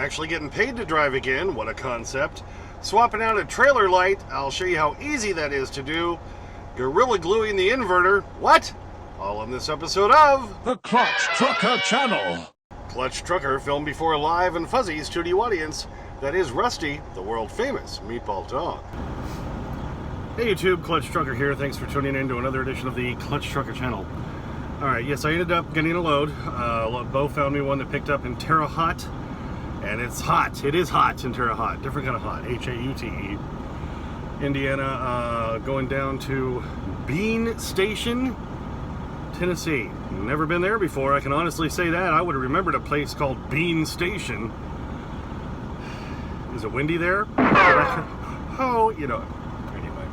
Actually getting paid to drive again, what a concept. Swapping out a trailer light, I'll show you how easy that is to do. Gorilla gluing the inverter, what? All in this episode of the Clutch Trucker Channel. Clutch Trucker, filmed before a live and fuzzy studio audience. That is Rusty, the world famous meatball dog. Hey YouTube, Clutch Trucker here. Thanks for tuning in to another edition of the Clutch Trucker Channel. Alright, yes, I ended up getting a load. Bo found me one that picked up in Terre Haute. And it's hot. It is hot in Terre Haute. Different kind of hot. H-A-U-T-E. Indiana, going down to Bean Station, Tennessee. Never been there before. I can honestly say that. I would have remembered a place called Bean Station. Is it windy there? Oh, you know. Anyway.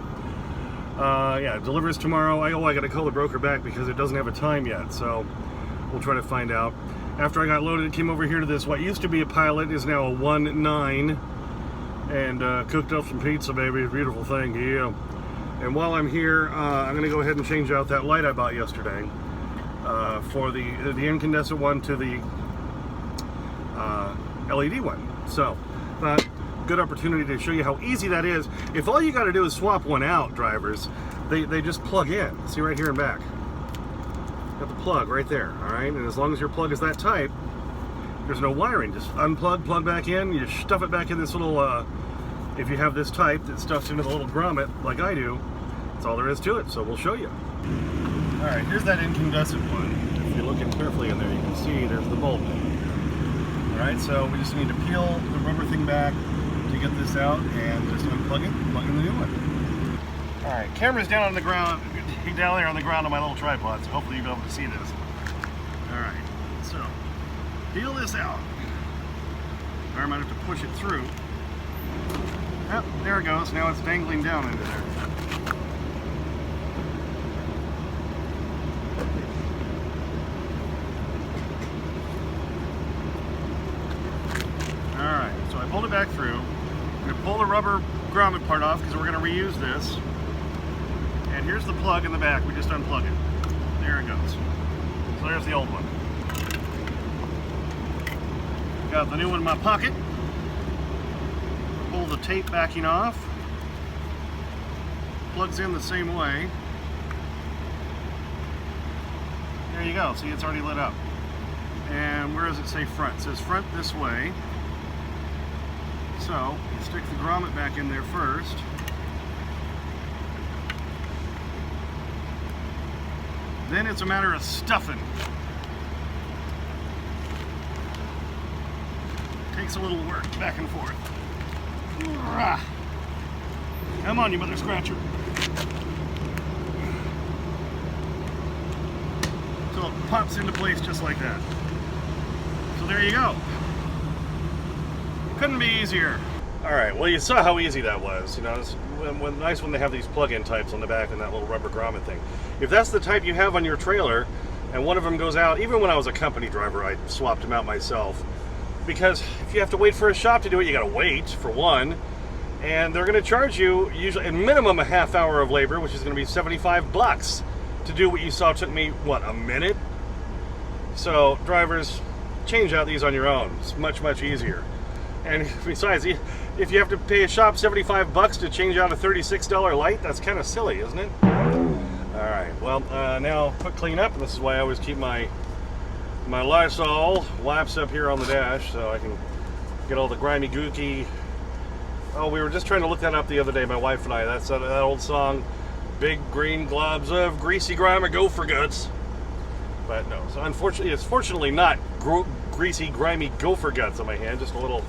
Yeah, delivers tomorrow. I got to call the broker back because it doesn't have a time yet. So we'll try to find out. After I got loaded, it came over here to this, what used to be a Pilot, is now a 1.9, and cooked up some pizza, baby. Beautiful thing, yeah. And while I'm here, I'm going to go ahead and change out that light I bought yesterday for the incandescent one to the LED one. So, good opportunity to show you how easy that is. If all you got to do is swap one out, drivers, they just plug in. See right here and back. Got the plug right there, all right? And as long as your plug is that type, there's no wiring. Just unplug, plug back in, you stuff it back in this little, if you have this type that stuffs into the little grommet, like I do, that's all there is to it, so we'll show you. All right, here's that incandescent one. If you're looking carefully in there, you can see there's the bulb. All right, so we just need to peel the rubber thing back to get this out and just unplug it, plug in the new one. All right, camera's down on the ground. Down there on the ground on my little tripod, so hopefully you'll be able to see this. Alright, so peel this out. Or I might have to push it through. Yep, there it goes. Now it's dangling down into there. Alright, so I pulled it back through. I'm going to pull the rubber grommet part off because we're going to reuse this. And here's the plug in the back. We just unplug it. There it goes. So there's the old one. Got the new one in my pocket. Pull the tape backing off. Plugs in the same way. There you go. See, it's already lit up. And where does it say front? It says front this way. So, you stick the grommet back in there first. Then it's a matter of stuffing. Takes a little work, back and forth. Come on, you mother scratcher. So it pops into place just like that. So there you go. Couldn't be easier. Alright, well you saw how easy that was. You know, it's nice when they have these plug-in types on the back and that little rubber grommet thing. If that's the type you have on your trailer, and one of them goes out, even when I was a company driver, I swapped them out myself. Because if you have to wait for a shop to do it, you gotta wait, for one. And they're gonna charge you, usually, at minimum, a half hour of labor, which is gonna be 75 bucks to do what you saw took me, what, a minute? So, drivers, change out these on your own. It's much, much easier. And besides, if you have to pay a shop 75 bucks to change out a $36 light, that's kind of silly, isn't it? Alright, well, now quick clean up, and this is why I always keep my Lysol wipes up here on the dash, so I can get all the grimy, gooky... Oh, we were just trying to look that up the other day, my wife and I. That's that old song, Big Green Globs of Greasy, Grimy Gopher Guts. But no, so unfortunately, it's fortunately not greasy, grimy gopher guts on my hand, just a little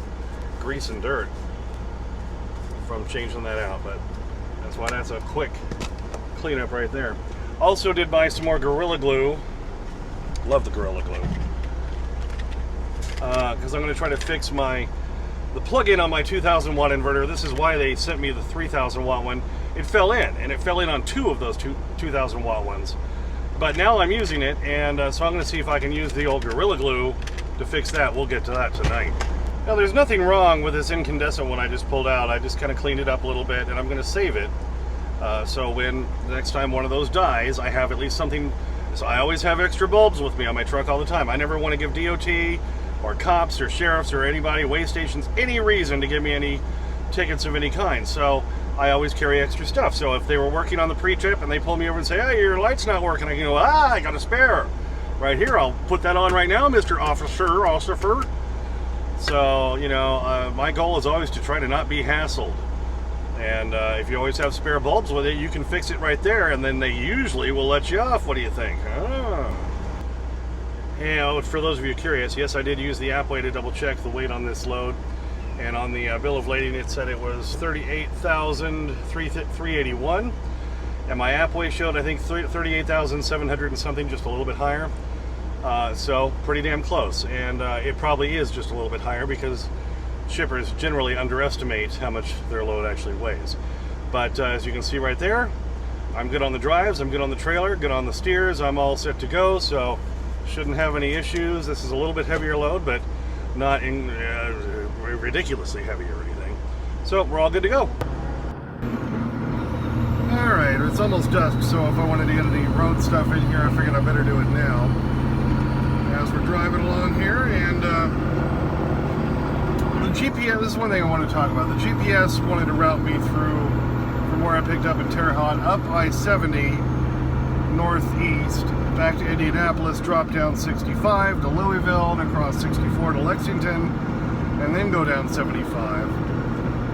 grease and dirt from changing that out, but that's why that's a quick cleanup right there. Also did buy some more Gorilla Glue. Love the Gorilla Glue. Because I'm going to try to fix the plug-in on my 2,000 watt inverter. This is why they sent me the 3,000 watt one. It fell in, and it fell in on two of those 2,000 watt ones. But now I'm using it, and so I'm going to see if I can use the old Gorilla Glue to fix that. We'll get to that tonight. Now, there's nothing wrong with this incandescent one I just pulled out. I just kind of cleaned it up a little bit, and I'm going to save it. So when the next time one of those dies, I have at least something. So I always have extra bulbs with me on my truck all the time. I never want to give DOT or cops or sheriffs or anybody, way stations, any reason to give me any tickets of any kind. So I always carry extra stuff. So if they were working on the pre-trip and they pull me over and say, hey, your light's not working, I can go, I got a spare right here. I'll put that on right now, Mr. Officer. So, you know, my goal is always to try to not be hassled. And if you always have spare bulbs with it, you can fix it right there, and then they usually will let you off. What do you think? And for those of you curious, yes, I did use the app way to double check the weight on this load. And on the bill of lading, it said it was 38,381. And my app way showed, I think, 38,700 and something, just a little bit higher. So pretty damn close. And it probably is just a little bit higher because shippers generally underestimate how much their load actually weighs. But as you can see right there, I'm good on the drives, I'm good on the trailer, good on the steers, I'm all set to go, so shouldn't have any issues. This is a little bit heavier load, but not ridiculously heavy or anything. So we're all good to go. Alright, it's almost dusk, so if I wanted to get any road stuff in here, I figured I better do it now. As we're driving along here, and the GPS, this is one thing I want to talk about. The GPS wanted to route me through from where I picked up in Terre Haute, up I-70 northeast, back to Indianapolis, drop down 65 to Louisville, and across 64 to Lexington, and then go down 75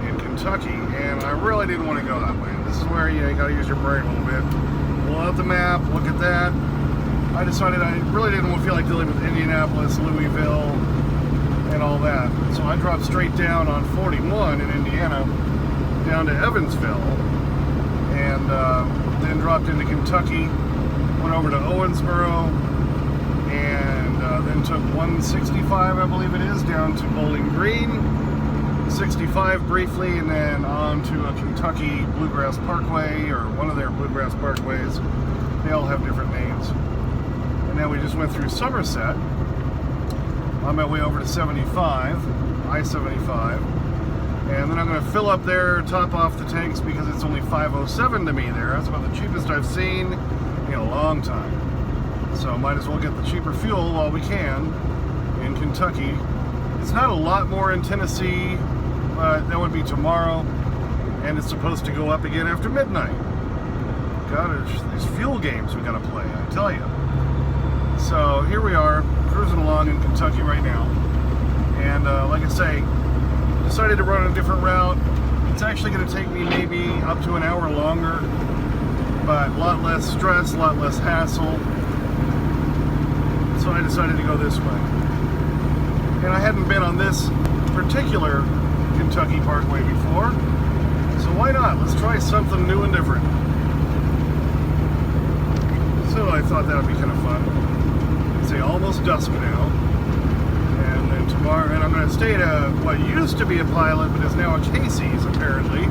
in Kentucky. And I really didn't want to go that way. This is where you got to use your brain a little bit. Pull out the map, look at that. I decided I really didn't feel like dealing with Indianapolis, Louisville, and all that. So I dropped straight down on 41 in Indiana, down to Evansville, and then dropped into Kentucky, went over to Owensboro, and then took 165, I believe it is, down to Bowling Green, 65 briefly, and then on to a Kentucky Bluegrass Parkway, or one of their Bluegrass Parkways. They all have different names. And then we just went through Somerset on my way over to 75, I-75, and then I'm going to fill up there, top off the tanks, because it's only 507 to me there. That's about the cheapest I've seen in a long time. So might as well get the cheaper fuel while we can in Kentucky. It's not a lot more in Tennessee, but that would be tomorrow, and it's supposed to go up again after midnight. God, these fuel games we got to play, I tell you. So here we are, cruising along in Kentucky right now, and like I say, decided to run a different route. It's actually going to take me maybe up to an hour longer, but a lot less stress, a lot less hassle. So I decided to go this way. And I hadn't been on this particular Kentucky Parkway before, so why not? Let's try something new and different. So I thought that would be kind of fun. It's almost dusk now, and then tomorrow, and I'm going to stay at what used to be a Pilot, but is now a Casey's apparently, in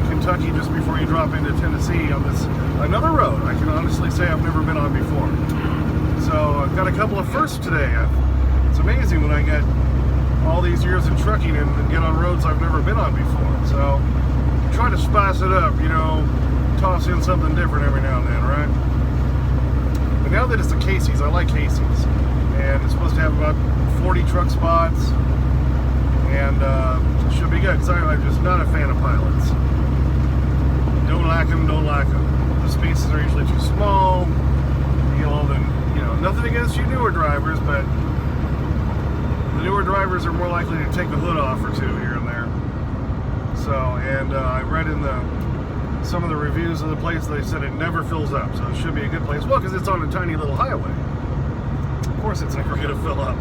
Kentucky, just before you drop into Tennessee on this another road I can honestly say I've never been on before. So I've got a couple of firsts today. It's amazing when I get all these years in trucking and get on roads I've never been on before. So try to spice it up, you know, toss in something different every now and then, right? But now that it's the Casey's, I like Casey's, and it's supposed to have about 40 truck spots, and it should be good, because I'm just not a fan of Pilots. Don't like them, don't like them. The spaces are usually too small. You know, nothing against you newer drivers, but the newer drivers are more likely to take the hood off or two here and there. So, and I read in some of the reviews of the place, they said it never fills up, so it should be a good place. Well, because it's on a tiny little highway. Of course it's never going to fill up.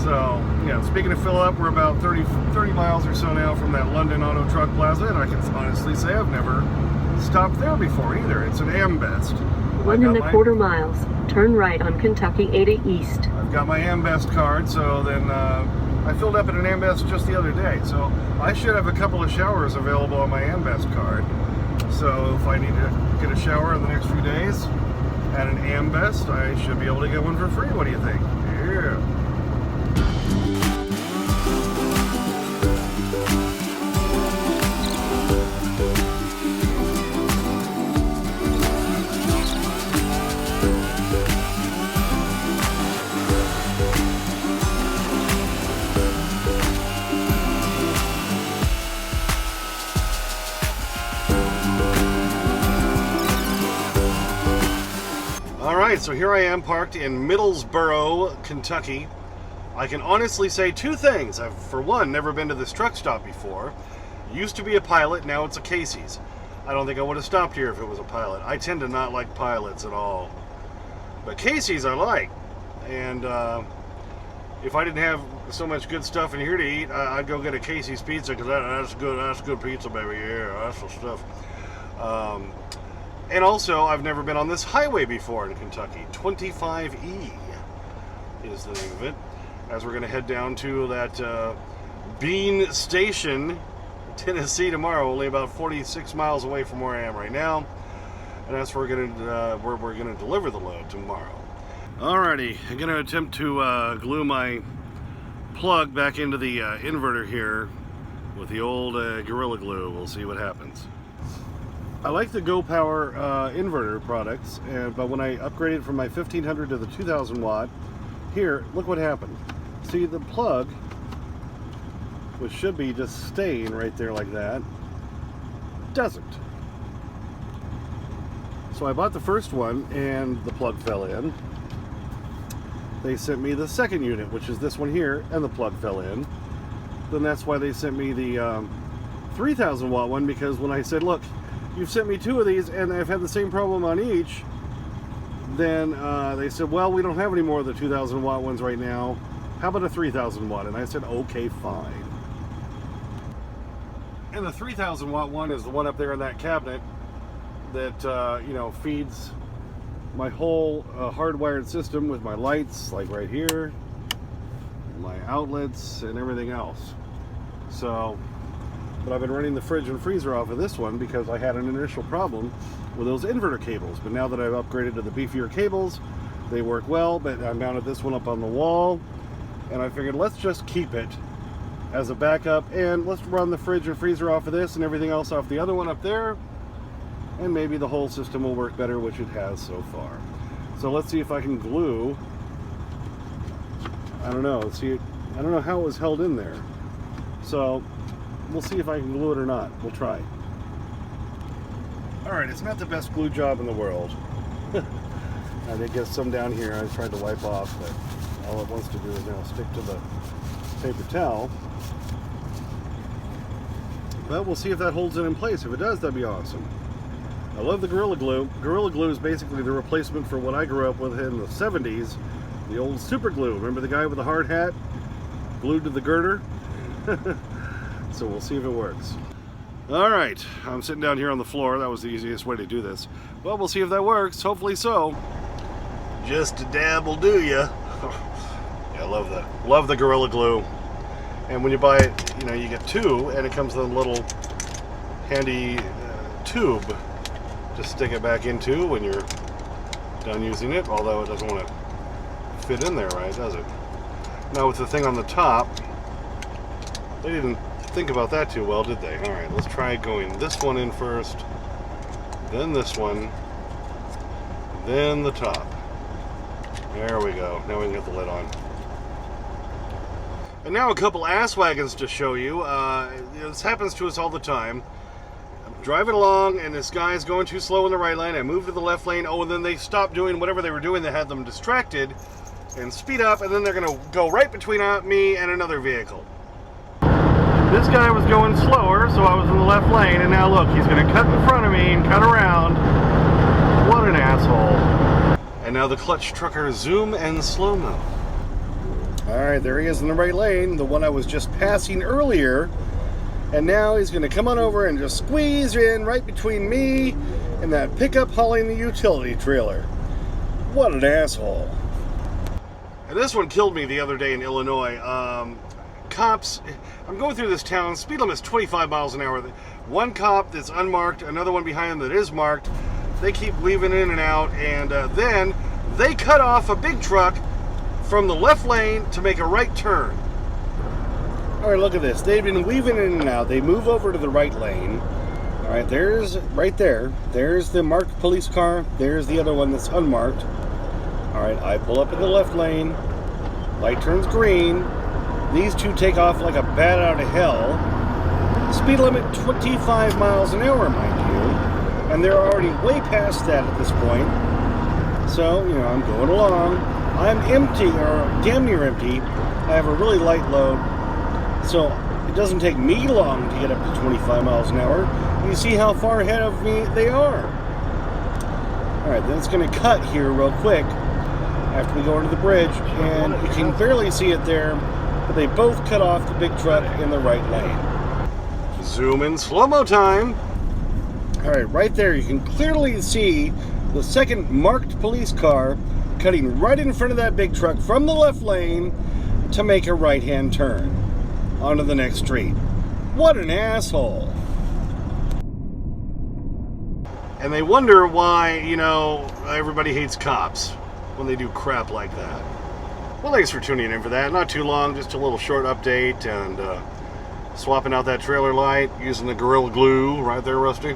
So, yeah, speaking of fill up, we're about 30 miles or so now from that London Auto Truck Plaza, and I can honestly say I've never stopped there before either. It's an Ambest. 1.25 miles. Turn right on Kentucky 80 East. I've got my Ambest card, so then I filled up at an Ambest just the other day, so I should have a couple of showers available on my Ambest card. So if I need to get a shower in the next few days at an Ambest, I should be able to get one for free. What do you think? Yeah. Alright, so here I am parked in Middlesboro, Kentucky. I can honestly say two things. I've, for one, never been to this truck stop before. Used to be a Pilot, now it's a Casey's. I don't think I would have stopped here if it was a Pilot. I tend to not like Pilots at all. But Casey's I like. And if I didn't have so much good stuff in here to eat, I'd go get a Casey's pizza, because that's good pizza, baby. Yeah, that's the stuff. And also, I've never been on this highway before in Kentucky. 25E is the name of it. As we're going to head down to that Bean Station, Tennessee tomorrow, only about 46 miles away from where I am right now. And that's where we're going to deliver the load tomorrow. Alrighty, I'm going to attempt to glue my plug back into the inverter here with the old Gorilla Glue. We'll see what happens. I like the Go Power inverter products, but when I upgraded from my 1500 to the 2000 watt, here, look what happened. See, the plug, which should be just staying right there like that, doesn't. So I bought the first one and the plug fell in. They sent me the second unit, which is this one here, and the plug fell in. Then that's why they sent me the 3000 watt one, because when I said, look, you've sent me two of these and I've had the same problem on each, then they said, well, we don't have any more of the 2000 watt ones right now. How about a 3000 watt? And I said, okay, fine. And the 3000 watt one is the one up there in that cabinet that, you know, feeds my whole hardwired system with my lights, like right here, my outlets, and everything else. So, but I've been running the fridge and freezer off of this one because I had an initial problem with those inverter cables. But now that I've upgraded to the beefier cables, they work well. But I mounted this one up on the wall, and I figured let's just keep it as a backup, and let's run the fridge and freezer off of this and everything else off the other one up there, and maybe the whole system will work better, which it has so far. So let's see if I can glue. I don't know. See, I don't know how it was held in there. So we'll see if I can glue it or not. We'll try. Alright, it's not the best glue job in the world. I did get some down here I tried to wipe off, but all it wants to do is now stick to the paper towel. But we'll see if that holds it in place. If it does, that'd be awesome. I love the Gorilla Glue. Gorilla Glue is basically the replacement for what I grew up with in the 70s. The old super glue. Remember the guy with the hard hat? Glued to the girder? So we'll see if it works. Alright, I'm sitting down here on the floor. That was the easiest way to do this. Well, we'll see if that works. Hopefully so. Just a dab will do ya. Yeah, I love that. Love the Gorilla Glue. And when you buy it, you know, you get two, and it comes in a little handy tube. Just stick it back into when you're done using it, although it doesn't want to fit in there right, does it? Now with the thing on the top, they didn't think about that too well, did they? Alright, let's try going this one in first, then this one, then the top. There we go. Now we can get the lid on. And now a couple Ass-Wagons to show you. This happens to us all the time. I'm driving along and this guy's going too slow in the right lane. I move to the left lane. Oh, and then they stop doing whatever they were doing that had them distracted and speed up, and then they're going to go right between me and another vehicle. This guy was going slower, so I was in the left lane, and now look, he's going to cut in front of me and cut around. What an asshole. And now the clutch trucker zoom and slow-mo. Alright, there he is in the right lane, the one I was just passing earlier. And now he's going to come on over and just squeeze in right between me and that pickup hauling the utility trailer. What an asshole. And this one killed me the other day in Illinois. Cops, I'm going through this town, speed limit is 25 miles an hour. One cop that's unmarked, another one behind him that is marked. They keep weaving in and out, and then they cut off a big truck from the left lane to make a right turn. All right, look at this. They've been weaving in and out. They move over to the right lane. All right, there's right there. There's the marked police car. There's the other one that's unmarked. All right, I pull up in the left lane. Light turns green. These two take off like a bat out of hell. Speed limit 25 miles an hour, mind you. And they're already way past that at this point. So, I'm going along. I'm empty, or damn near empty. I have a really light load. So, it doesn't take me long to get up to 25 miles an hour. You see how far ahead of me they are. Alright, then it's going to cut here real quick after we go under the bridge. And you can barely see it there, but they both cut off the big truck in the right lane. Zoom in slow-mo time. Alright, right there you can clearly see the second marked police car cutting right in front of that big truck from the left lane to make a right-hand turn onto the next street. What an asshole. And they wonder why, everybody hates cops when they do crap like that. Well, thanks for tuning in for that. Not too long, just a little short update and swapping out that trailer light using the Gorilla Glue right there, Rusty.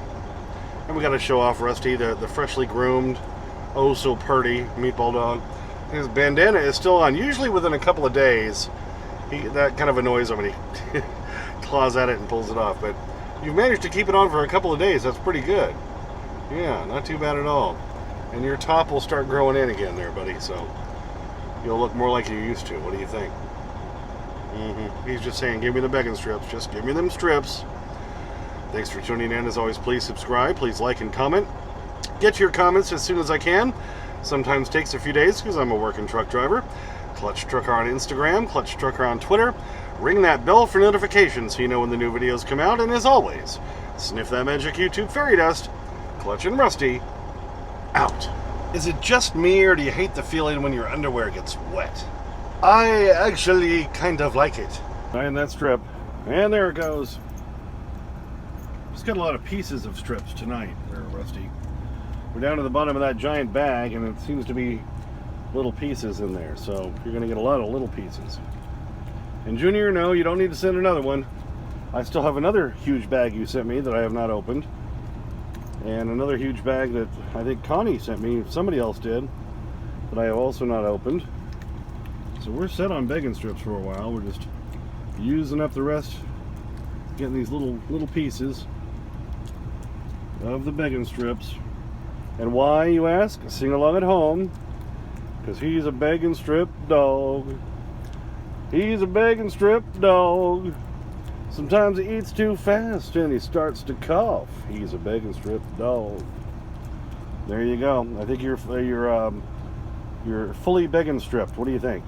And we got to show off Rusty, the freshly groomed, oh so purty meatball dog. His bandana is still on. Usually within a couple of days, that kind of annoys him when he claws at it and pulls it off. But you've managed to keep it on for a couple of days. That's pretty good. Yeah, not too bad at all. And your top will start growing in again there, buddy. So you'll look more like you used to. What do you think? He's just saying, give me the begging strips. Just give me them strips. Thanks for tuning in. As always, please subscribe. Please like and comment. Get your comments as soon as I can. Sometimes takes a few days because I'm a working truck driver. Clutch Trucker on Instagram. Clutch Trucker on Twitter. Ring that bell for notifications so you know when the new videos come out. And as always, sniff that magic YouTube fairy dust. Clutch and Rusty, out. Is it just me, or do you hate the feeling when your underwear gets wet? I actually kind of like it. And that strip. And there it goes. Just got a lot of pieces of strips tonight there, Rusty. We're down to the bottom of that giant bag, and it seems to be little pieces in there. So you're going to get a lot of little pieces. And Junior, no, you don't need to send another one. I still have another huge bag you sent me that I have not opened. And another huge bag that I think Connie sent me, somebody else did, that I have also not opened. So we're set on begging strips for a while. We're just using up the rest, getting these little pieces of the begging strips. And why, you ask? Sing along at home. Because he's a begging strip dog. He's a begging strip dog. Sometimes he eats too fast and he starts to cough. He's a begging strip dog. There you go. I think you're fully begging stripped. What do you think?